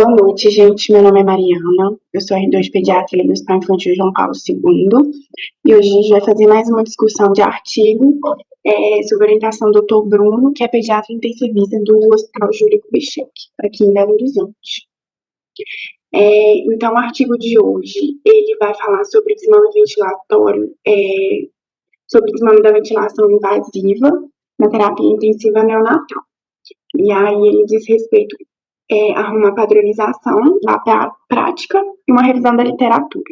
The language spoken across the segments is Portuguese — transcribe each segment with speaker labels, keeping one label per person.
Speaker 1: Boa noite, gente. Meu nome é Mariana, eu sou R2 de Pediatria do Hospital Infantil João Paulo II e hoje a gente vai fazer mais uma discussão de artigo sobre orientação do Dr. Bruno, que é pediatra intensivista do Hospital Júlio Kubitschek, aqui em Belo Horizonte. Então, o artigo de hoje, ele vai falar sobre desmame ventilatório, sobre desmame da ventilação invasiva na terapia intensiva neonatal. E aí ele diz respeito a uma padronização da prática e uma revisão da literatura.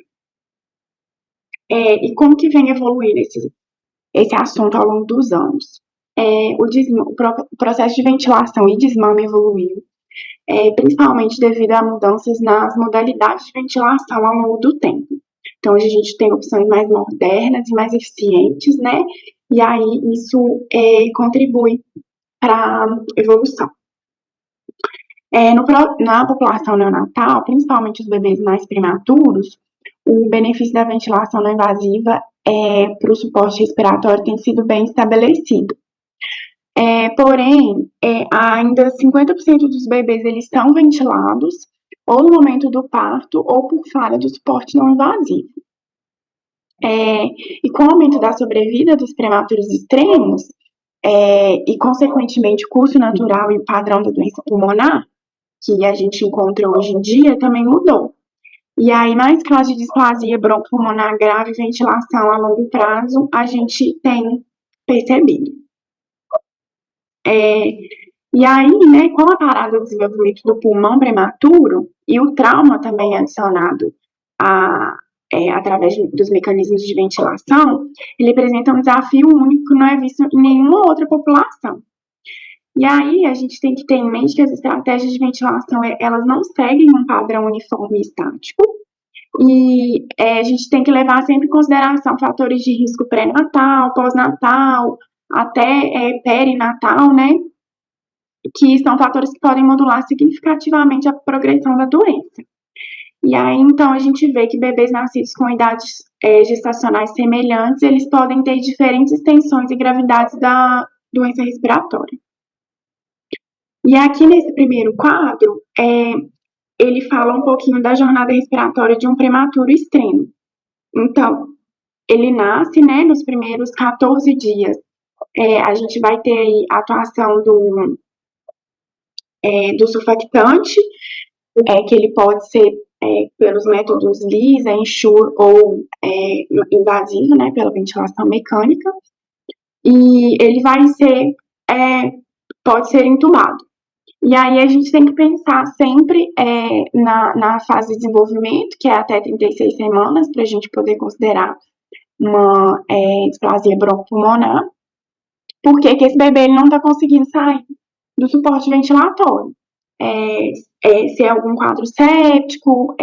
Speaker 1: E como que vem evoluindo esse assunto ao longo dos anos? O processo de ventilação e desmame evoluiu, principalmente devido a mudanças nas modalidades de ventilação ao longo do tempo. Então, hoje a gente tem opções mais modernas e mais eficientes, né? E aí isso contribui para a evolução. Na população neonatal, principalmente os bebês mais prematuros, o benefício da ventilação não invasiva para o suporte respiratório tem sido bem estabelecido. Porém, ainda 50% dos bebês eles são ventilados ou no momento do parto ou por falha do suporte não invasivo. E com o aumento da sobrevida dos prematuros extremos e, consequentemente, o curso natural e o padrão da doença pulmonar, que a gente encontra hoje em dia, também mudou. E aí, mais casos de displasia bronquopulmonar grave e ventilação a longo prazo, a gente tem percebido. E aí, né, com a parada do desenvolvimento do pulmão prematuro e o trauma também adicionado através dos mecanismos de ventilação, ele apresenta um desafio único que não é visto em nenhuma outra população. E aí, a gente tem que ter em mente que as estratégias de ventilação, elas não seguem um padrão uniforme e estático, e a gente tem que levar sempre em consideração fatores de risco pré-natal, pós-natal, até perinatal, né, que são fatores que podem modular significativamente a progressão da doença. E aí, então, a gente vê que bebês nascidos com idades gestacionais semelhantes, eles podem ter diferentes extensões e gravidades da doença respiratória. E aqui nesse primeiro quadro, ele fala um pouquinho da jornada respiratória de um prematuro extremo. Então, ele nasce, né, nos primeiros 14 dias, a gente vai ter aí a atuação do surfactante, que ele pode ser pelos métodos lisa, Ensure ou invasivo, né, pela ventilação mecânica, e ele vai ser, pode ser entubado. E aí a gente tem que pensar sempre na fase de desenvolvimento, que é até 36 semanas, para a gente poder considerar uma displasia bronquopulmonar, porque que esse bebê ele não está conseguindo sair do suporte ventilatório. Se é algum quadro séptico,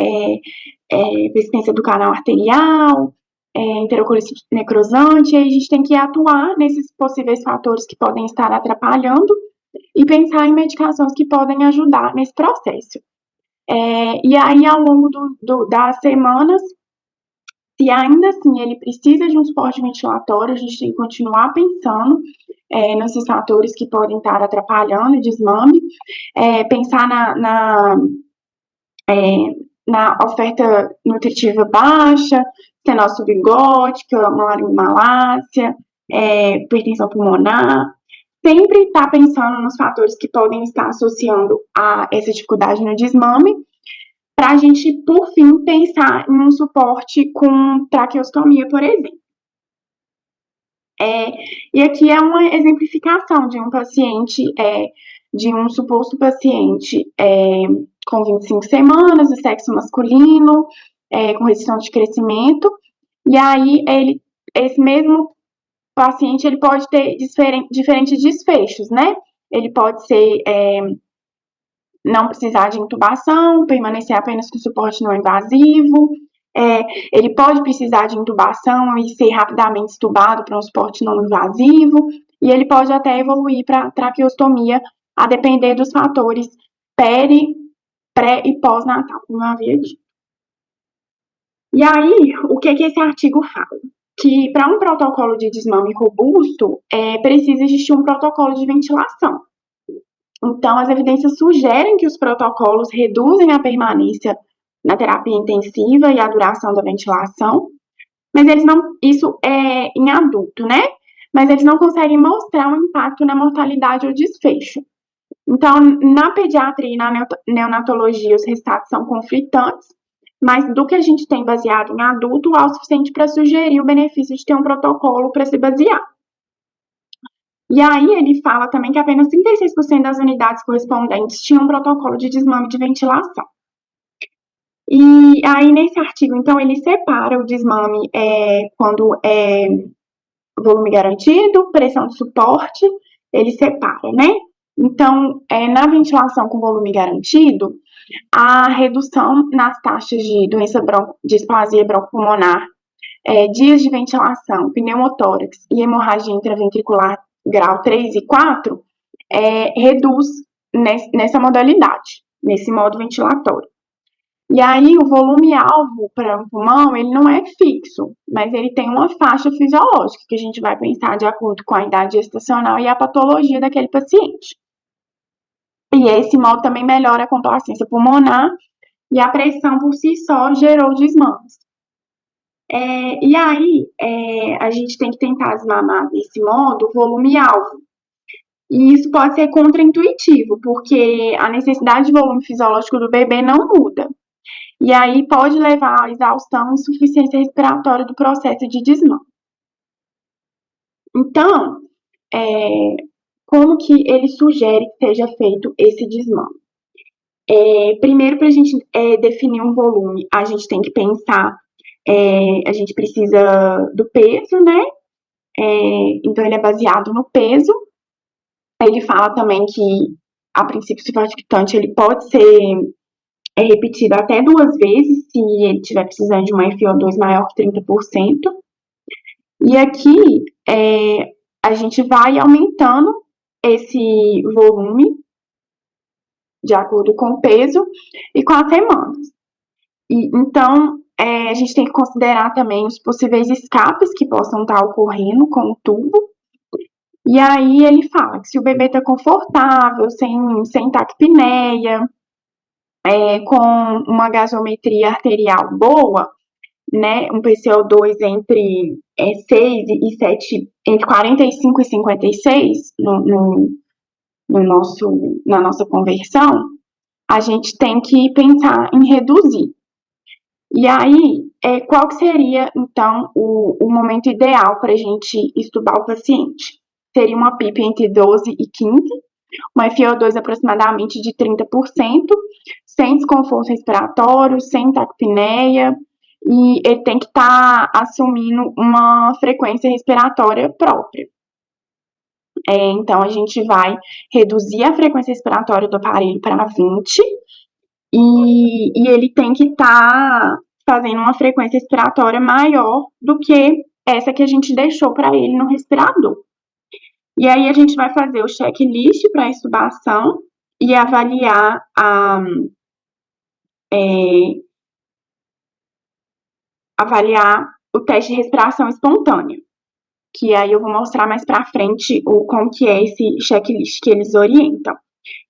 Speaker 1: persistência do canal arterial, enterocolite necrosante, aí a gente tem que atuar nesses possíveis fatores que podem estar atrapalhando e pensar em medicações que podem ajudar nesse processo. E aí, ao longo das semanas, se ainda assim ele precisa de um suporte ventilatório, a gente tem que continuar pensando nesses fatores que podem estar atrapalhando o desmame, pensar na oferta nutritiva baixa, estenose subglótica, malária, hipertensão pulmonar, sempre estar pensando nos fatores que podem estar associando a essa dificuldade no desmame, para a gente, por fim, pensar em um suporte com traqueostomia, por exemplo. E aqui é uma exemplificação de um paciente, de um suposto paciente com 25 semanas, de sexo masculino, com restrição de crescimento, e aí esse mesmo paciente ele pode ter diferentes desfechos, né? Ele pode ser não precisar de intubação, permanecer apenas com suporte não invasivo, ele pode precisar de intubação e ser rapidamente extubado para um suporte não invasivo, e ele pode até evoluir para traqueostomia, a depender dos fatores pré e pós-natal, como eu havia dito. E aí, o que esse artigo fala? Que para um protocolo de desmame robusto, precisa existir um protocolo de ventilação. Então, as evidências sugerem que os protocolos reduzem a permanência na terapia intensiva e a duração da ventilação, mas eles não, isso é em adulto, né? Mas eles não conseguem mostrar um impacto na mortalidade ou desfecho. Então, na pediatria e na neonatologia, os resultados são conflitantes, mas do que a gente tem baseado em adulto, é o suficiente para sugerir o benefício de ter um protocolo para se basear. E aí ele fala também que apenas 36% das unidades correspondentes tinham um protocolo de desmame de ventilação. E aí, nesse artigo, então, ele separa o desmame quando é volume garantido, pressão de suporte, ele separa, né? Então, na ventilação com volume garantido, a redução nas taxas de doença de displasia broncopulmonar, dias de ventilação, pneumotórax e hemorragia intraventricular grau 3 e 4, reduz nessa modalidade, nesse modo ventilatório. E aí, o volume-alvo para o pulmão, ele não é fixo, mas ele tem uma faixa fisiológica que a gente vai pensar de acordo com a idade gestacional e a patologia daquele paciente. E esse modo também melhora a complacência pulmonar e a pressão por si só gerou desmames. E aí, a gente tem que tentar desmamar desse modo o volume-alvo. E isso pode ser contraintuitivo, porque a necessidade de volume fisiológico do bebê não muda. E aí pode levar à exaustão e insuficiência respiratória do processo de desmame. Então, como que ele sugere que seja feito esse desmame? Primeiro, para a gente definir um volume, a gente tem que pensar, a gente precisa do peso, né? Então, ele é baseado no peso. Ele fala também que, a princípio, o surfactante ele pode ser repetido até 2 vezes, se ele estiver precisando de uma FiO2 maior que 30%. E aqui, a gente vai aumentando esse volume de acordo com o peso e com as semanas. Então, a gente tem que considerar também os possíveis escapes que possam estar ocorrendo com o tubo. E aí ele fala que se o bebê está confortável, sem taquipneia, com uma gasometria arterial boa, né, um PCO2 entre 6 e 7, entre 45 e 56 na nossa conversão, a gente tem que pensar em reduzir. E aí, qual que seria, então, o momento ideal para a gente estubar o paciente? Seria uma PIP entre 12 e 15, uma FiO2 aproximadamente de 30%, sem desconforto respiratório, sem taquipneia, e ele tem que estar assumindo uma frequência respiratória própria. Então, a gente vai reduzir a frequência respiratória do aparelho para 20, e ele tem que estar fazendo uma frequência respiratória maior do que essa que a gente deixou para ele no respirador. E aí a gente vai fazer o checklist para a extubação e avaliar o teste de respiração espontânea, que aí eu vou mostrar mais para frente como que é esse checklist que eles orientam.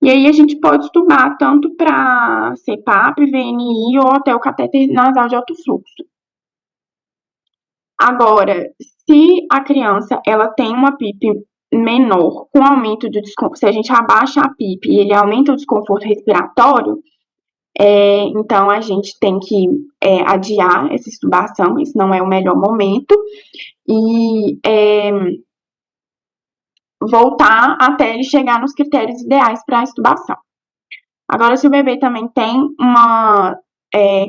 Speaker 1: E aí a gente pode estubar tanto para CPAP, VNI ou até o catéter nasal de alto fluxo. Agora, se a criança ela tem uma PIP menor, com aumento do desconforto, se a gente abaixa a PIP e ele aumenta o desconforto respiratório, então a gente tem que adiar essa extubação, esse não é o melhor momento, e voltar até ele chegar nos critérios ideais para a extubação. Agora, se o bebê também tem uma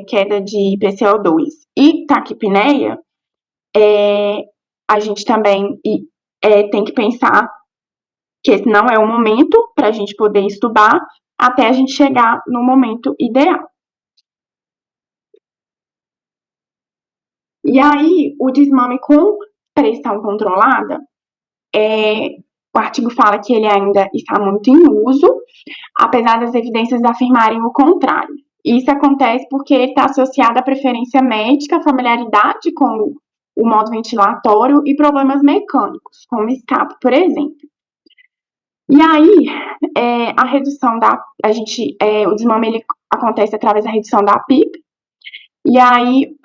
Speaker 1: queda de PCO2 e taquipneia, a gente também tem que pensar que esse não é o momento para a gente poder extubar até a gente chegar no momento ideal. E aí, o desmame com pressão controlada, o artigo fala que ele ainda está muito em uso, apesar das evidências afirmarem o contrário. Isso acontece porque ele está associado à preferência médica, familiaridade com o modo ventilatório e problemas mecânicos, como escape, por exemplo. E aí, a redução o desmame ele acontece através da redução da PIP, e aí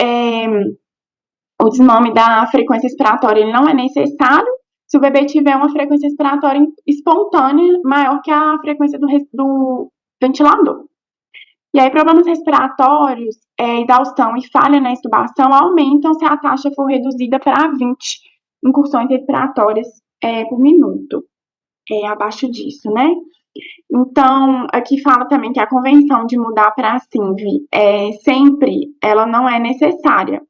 Speaker 1: o desmame da frequência expiratória ele não é necessário se o bebê tiver uma frequência expiratória espontânea maior que a frequência do ventilador. E aí, problemas respiratórios, exaustão e falha na extubação aumentam se a taxa for reduzida para 20 incursões respiratórias por minuto, abaixo disso, né? Então, aqui fala também que a convenção de mudar para a SINV ela não é necessária.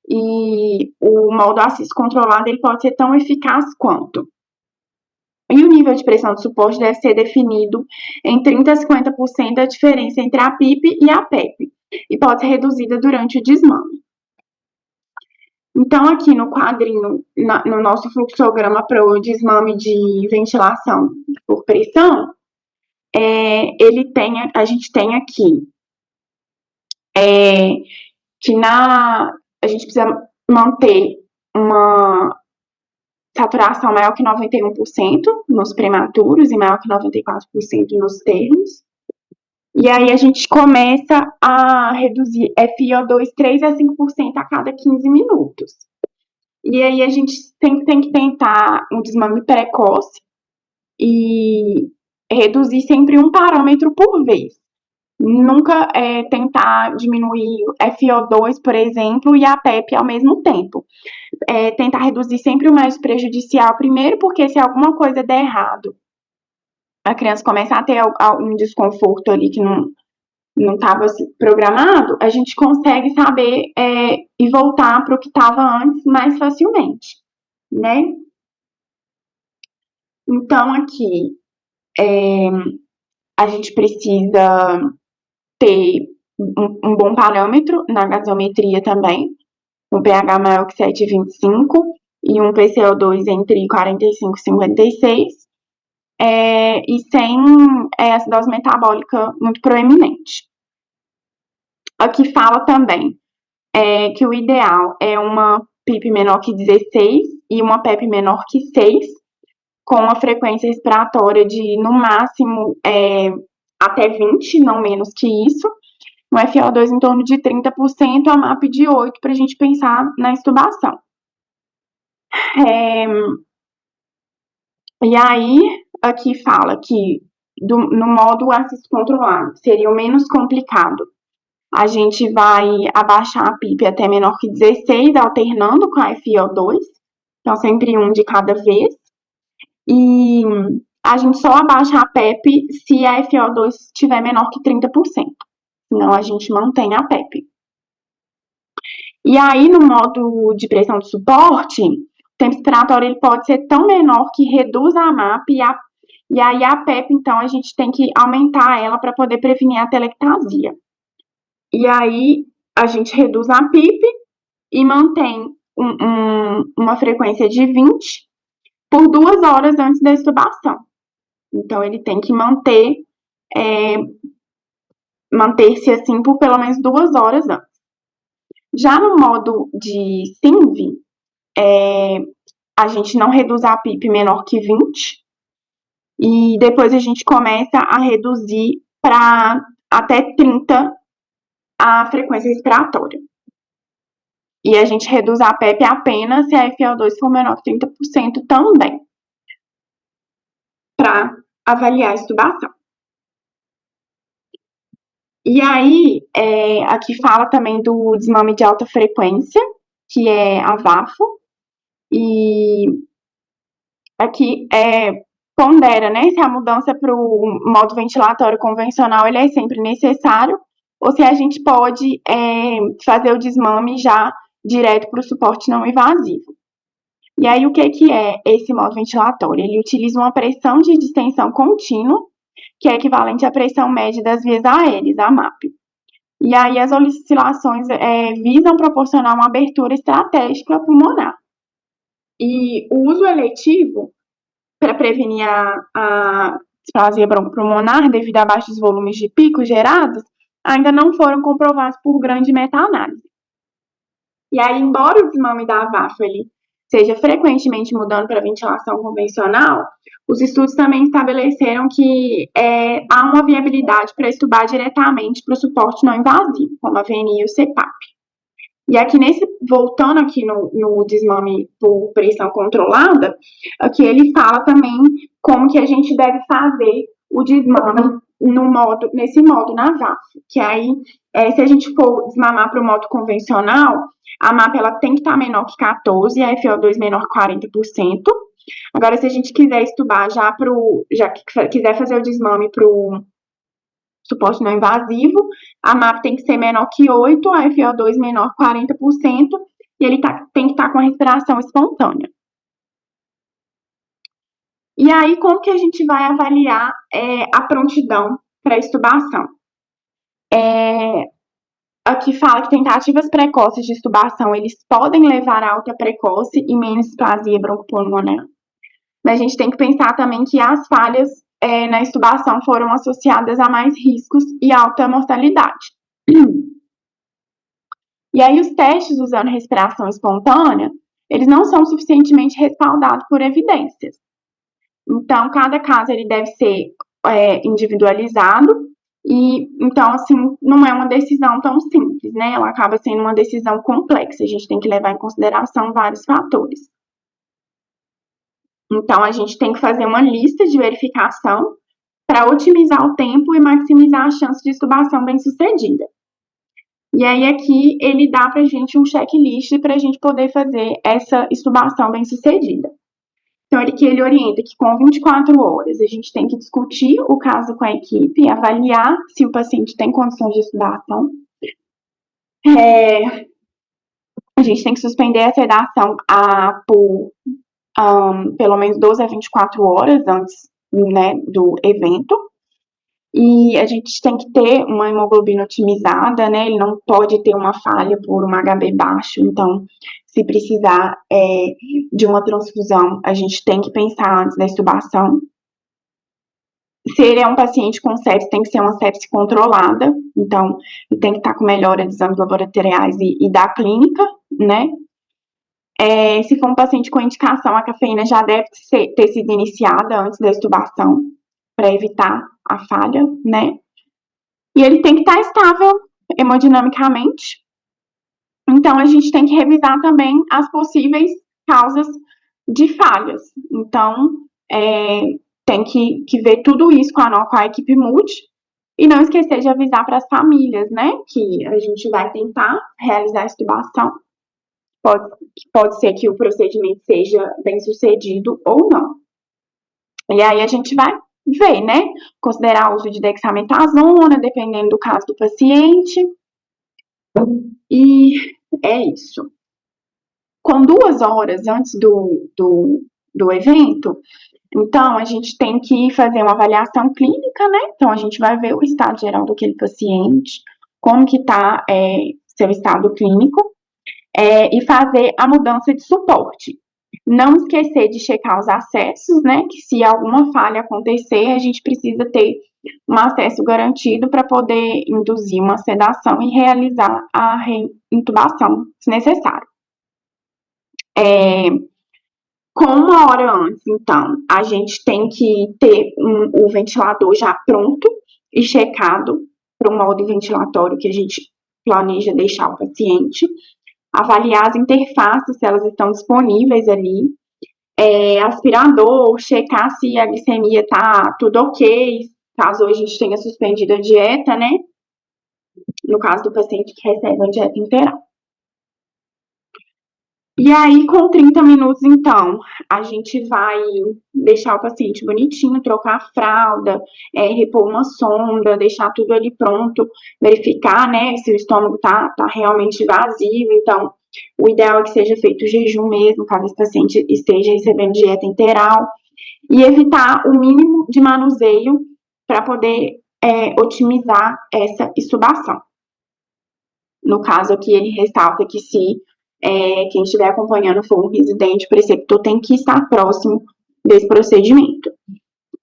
Speaker 1: E o modo assist controlado ele pode ser tão eficaz quanto. E o nível de pressão de suporte deve ser definido em 30% a 50% da diferença entre a PIP e a PEP, e pode ser reduzida durante o desmame. Então, aqui no quadrinho, no nosso fluxograma para o desmame de ventilação por pressão, a gente tem aqui que a gente precisa manter uma saturação maior que 91% nos prematuros e maior que 94% nos termos. E aí a gente começa a reduzir FiO2 3 a 5% a cada 15 minutos. E aí a gente tem que tentar um desmame precoce e reduzir sempre um parâmetro por vez. Nunca tentar diminuir o FiO2, por exemplo, e a PEP ao mesmo tempo. Tentar reduzir sempre o mais prejudicial primeiro, porque se alguma coisa der errado, a criança começa a ter um desconforto ali que não estava programado, a gente consegue saber e voltar para o que estava antes mais facilmente, né? Então, aqui, a gente precisa ter um bom parâmetro na gasometria também, um pH maior que 7,25 e um PCO2 entre 45 e 56, e sem acidose metabólica muito proeminente. Aqui fala também que o ideal é uma PIP menor que 16 e uma PEP menor que 6, com uma frequência respiratória de, no máximo, até 20, não menos que isso, um FiO2 em torno de 30%, a MAP de 8%, para a gente pensar na extubação. E aí, aqui fala que no modo assist controlado seria o menos complicado. A gente vai abaixar a PIP até menor que 16, alternando com a FiO2, então sempre um de cada vez. E a gente só abaixa a PEP se a FiO2 estiver menor que 30%, senão a gente mantém a PEP. E aí, no modo de pressão de suporte, o tempo expiratório ele pode ser tão menor que reduz a MAP e aí a PEP, então, a gente tem que aumentar ela para poder prevenir a telectasia. E aí, a gente reduz a PIP e mantém uma frequência de 20 por 2 horas antes da extubação. Então, ele tem que manter-se assim por pelo menos 2 horas antes. Já no modo de SINV, a gente não reduz a PIP menor que 20 e depois a gente começa a reduzir para até 30 a frequência respiratória. E a gente reduz a PEP apenas se a FiO2 for menor que 30% também, para avaliar a extubação. E aí, aqui fala também do desmame de alta frequência, que é a VAFO, e aqui pondera, né, se a mudança para o modo ventilatório convencional ele é sempre necessário, ou se a gente pode fazer o desmame já direto para o suporte não invasivo. E aí, o que é esse modo ventilatório? Ele utiliza uma pressão de distensão contínua, que é equivalente à pressão média das vias aéreas, a MAP. E aí, as oscilações visam proporcionar uma abertura estratégica pulmonar. E o uso eletivo para prevenir a displasia broncopulmonar devido a baixos volumes de pico gerados ainda não foram comprovados por grande meta-análise. E aí, embora o desmame da VAFO ele seja frequentemente mudando para ventilação convencional, os estudos também estabeleceram que há uma viabilidade para estubar diretamente para o suporte não invasivo, como a VNI e o CPAP. E aqui voltando aqui no desmame por pressão controlada, aqui ele fala também como que a gente deve fazer o desmame nesse modo na VAF, que aí, se a gente for desmamar para o modo convencional, a MAP ela tem que estar menor que 14, a FO2 menor que 40%. Agora, se a gente quiser estubar já quiser fazer o desmame para o suporte não invasivo, a MAP tem que ser menor que 8, a FO2 menor que 40%, e ele tem que estar com a respiração espontânea. E aí, como que a gente vai avaliar a prontidão para extubação? Aqui fala que tentativas precoces de extubação, eles podem levar a alta precoce e menos displasia broncopulmonar. Mas a gente tem que pensar também que as falhas na extubação foram associadas a mais riscos e alta mortalidade. E aí, os testes usando respiração espontânea, eles não são suficientemente respaldados por evidências. Então, cada caso ele deve ser individualizado e, então, assim, não é uma decisão tão simples, né? Ela acaba sendo uma decisão complexa. A gente tem que levar em consideração vários fatores. Então, a gente tem que fazer uma lista de verificação para otimizar o tempo e maximizar a chance de extubação bem-sucedida. E aí, aqui, ele dá para a gente um checklist para a gente poder fazer essa extubação bem-sucedida. Então, ele orienta que com 24 horas a gente tem que discutir o caso com a equipe, avaliar se o paciente tem condições de extubação. A gente tem que suspender a sedação por pelo menos 12 a 24 horas antes, né, do evento. E a gente tem que ter uma hemoglobina otimizada, né? Ele não pode ter uma falha por um HB baixo. Então, se precisar de uma transfusão, a gente tem que pensar antes da extubação. Se ele é um paciente com sepse, tem que ser uma sepse controlada. Então, ele tem que estar com melhora de exames laboratoriais e da clínica, né? Se for um paciente com indicação, a cafeína já deve ter sido iniciada antes da extubação, para evitar a falha, né? E ele tem que estar estável hemodinamicamente. Então, a gente tem que revisar também as possíveis causas de falhas. Então, tem que ver tudo isso com a equipe multi. E não esquecer de avisar para as famílias, né? Que a gente vai tentar realizar a extubação. Pode ser que o procedimento seja bem sucedido ou não. E aí a gente vai ver, né? Considerar o uso de dexametasona, dependendo do caso do paciente. E é isso. Com 2 horas antes do evento, então a gente tem que fazer uma avaliação clínica, né? Então a gente vai ver o estado geral daquele paciente, como que tá seu estado clínico, e fazer a mudança de suporte. Não esquecer de checar os acessos, né? Que se alguma falha acontecer, a gente precisa ter um acesso garantido para poder induzir uma sedação e realizar a reintubação, se necessário. Com 1 hora antes, então, a gente tem que ter o ventilador já pronto e checado para o modo ventilatório que a gente planeja deixar o paciente. Avaliar as interfaces, se elas estão disponíveis ali. Aspirador, checar se a glicemia está tudo ok, caso a gente tenha suspendido a dieta, né? No caso do paciente que recebe a dieta integral. E aí, com 30 minutos, então, a gente vai deixar o paciente bonitinho, trocar a fralda, repor uma sonda, deixar tudo ali pronto, verificar, né, se o estômago tá realmente vazio. Então, o ideal é que seja feito o jejum mesmo, caso esse paciente esteja recebendo dieta integral, e evitar o mínimo de manuseio para poder otimizar essa extubação. No caso aqui, ele ressalta que se quem estiver acompanhando for um residente, o preceptor tem que estar próximo desse procedimento.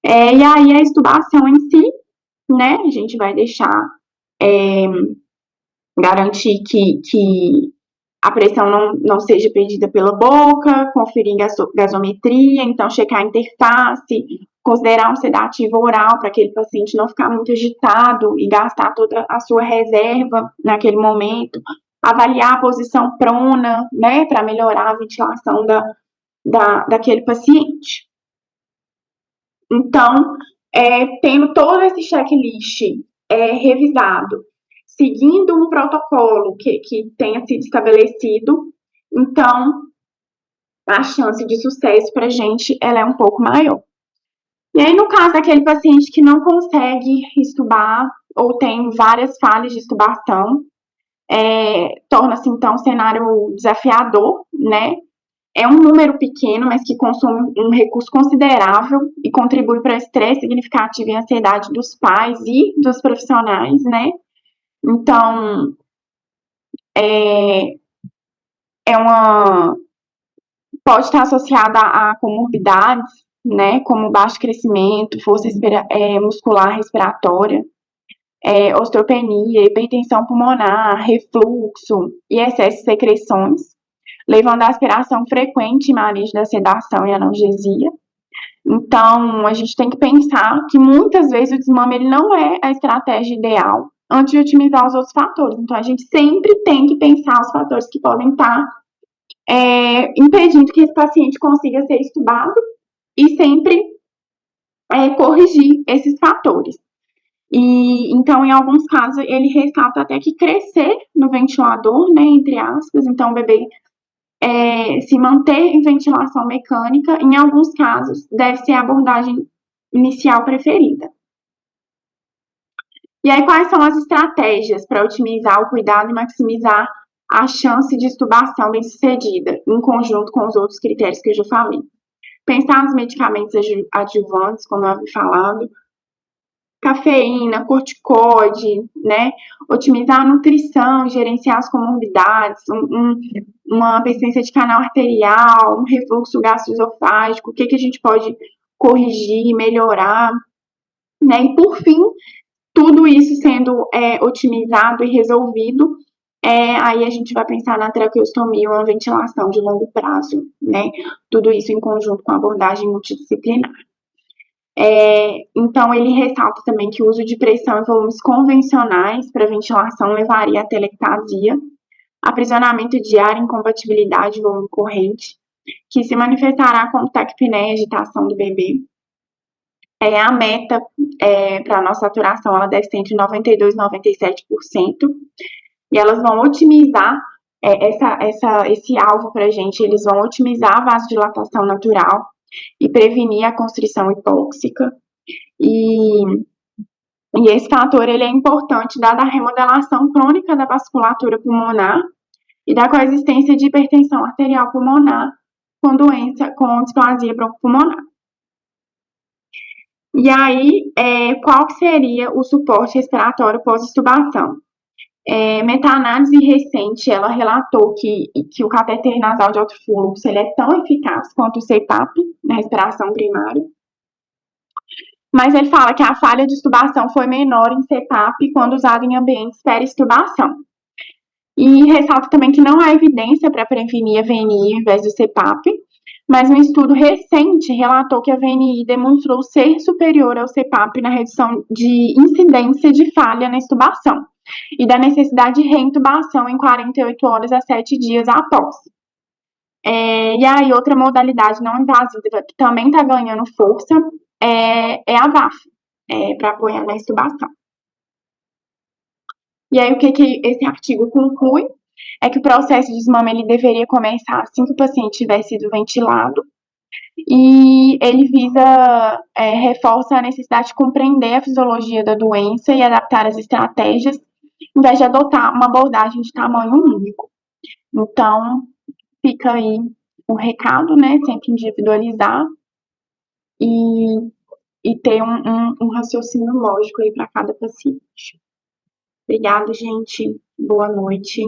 Speaker 1: E aí, a extubação em si, né, a gente vai deixar, garantir que a pressão não seja pedida pela boca, conferir gasometria, então checar a interface, considerar um sedativo oral para aquele paciente não ficar muito agitado e gastar toda a sua reserva naquele momento, avaliar a posição prona, né, para melhorar a ventilação daquele paciente. Então, tendo todo esse checklist revisado, seguindo um protocolo que tenha sido estabelecido, então a chance de sucesso para a gente ela é um pouco maior. E aí, no caso daquele paciente que não consegue estubar ou tem várias falhas de estubação, torna-se então um cenário desafiador, né? É um número pequeno, mas que consome um recurso considerável e contribui para o estresse significativo e ansiedade dos pais e dos profissionais, né? Então, pode estar associada a comorbidades, né? Como baixo crescimento, força muscular respiratória, osteopenia, hipertensão pulmonar, refluxo e excesso de secreções, levando à aspiração frequente e manejo da sedação e analgesia. Então, a gente tem que pensar que muitas vezes o desmame ele não é a estratégia ideal antes de otimizar os outros fatores. Então, a gente sempre tem que pensar os fatores que podem estar impedindo que esse paciente consiga ser estubado e sempre corrigir esses fatores. E então, em alguns casos, ele ressalta até que crescer no ventilador, né, entre aspas, então o bebê se manter em ventilação mecânica, em alguns casos, deve ser a abordagem inicial preferida. E aí, quais são as estratégias para otimizar o cuidado e maximizar a chance de estubação bem-sucedida, em conjunto com os outros critérios que eu já falei? Pensar nos medicamentos adjuvantes, como eu havia falado, cafeína, corticoide, né? Otimizar a nutrição, gerenciar as comorbidades, uma persistência de canal arterial, um refluxo gastroesofágico, o que a gente pode corrigir, melhorar, né? E por fim, tudo isso sendo otimizado e resolvido, aí a gente vai pensar na traqueostomia ou uma ventilação de longo prazo, né? Tudo isso em conjunto com a abordagem multidisciplinar. Então, ele ressalta também que o uso de pressão em volumes convencionais para ventilação levaria à telectasia, aprisionamento de ar, incompatibilidade de volume corrente, que se manifestará como taquipneia e agitação do bebê. A meta para a nossa saturação ela deve ser entre 92% e 97%, e elas vão otimizar esse alvo para a gente, eles vão otimizar a vasodilatação natural e prevenir a constrição hipóxica. E esse fator ele é importante dada a remodelação crônica da vasculatura pulmonar e da coexistência de hipertensão arterial pulmonar com displasia broncopulmonar. E aí, qual que seria o suporte respiratório pós-extubação? Meta-análise recente, ela relatou que o catéter nasal de alto fluxo ele é tão eficaz quanto o CPAP na respiração primária, mas ele fala que a falha de extubação foi menor em CPAP quando usado em ambientes peri-extubação. E ressalta também que não há evidência para prevenir a VNI ao invés do CPAP, mas um estudo recente relatou que a VNI demonstrou ser superior ao CPAP na redução de incidência de falha na extubação e da necessidade de reintubação em 48 horas a 7 dias após. E aí, outra modalidade não invasiva que também está ganhando força é a VAF, para apoiar na extubação. E aí, o que esse artigo conclui é que o processo de desmame ele deveria começar assim que o paciente tiver sido ventilado, e ele reforça a necessidade de compreender a fisiologia da doença e adaptar as estratégias, em vez de adotar uma abordagem de tamanho único. Então, fica aí o recado, né? Sempre individualizar e ter um raciocínio lógico aí para cada paciente. Obrigada, gente. Boa noite.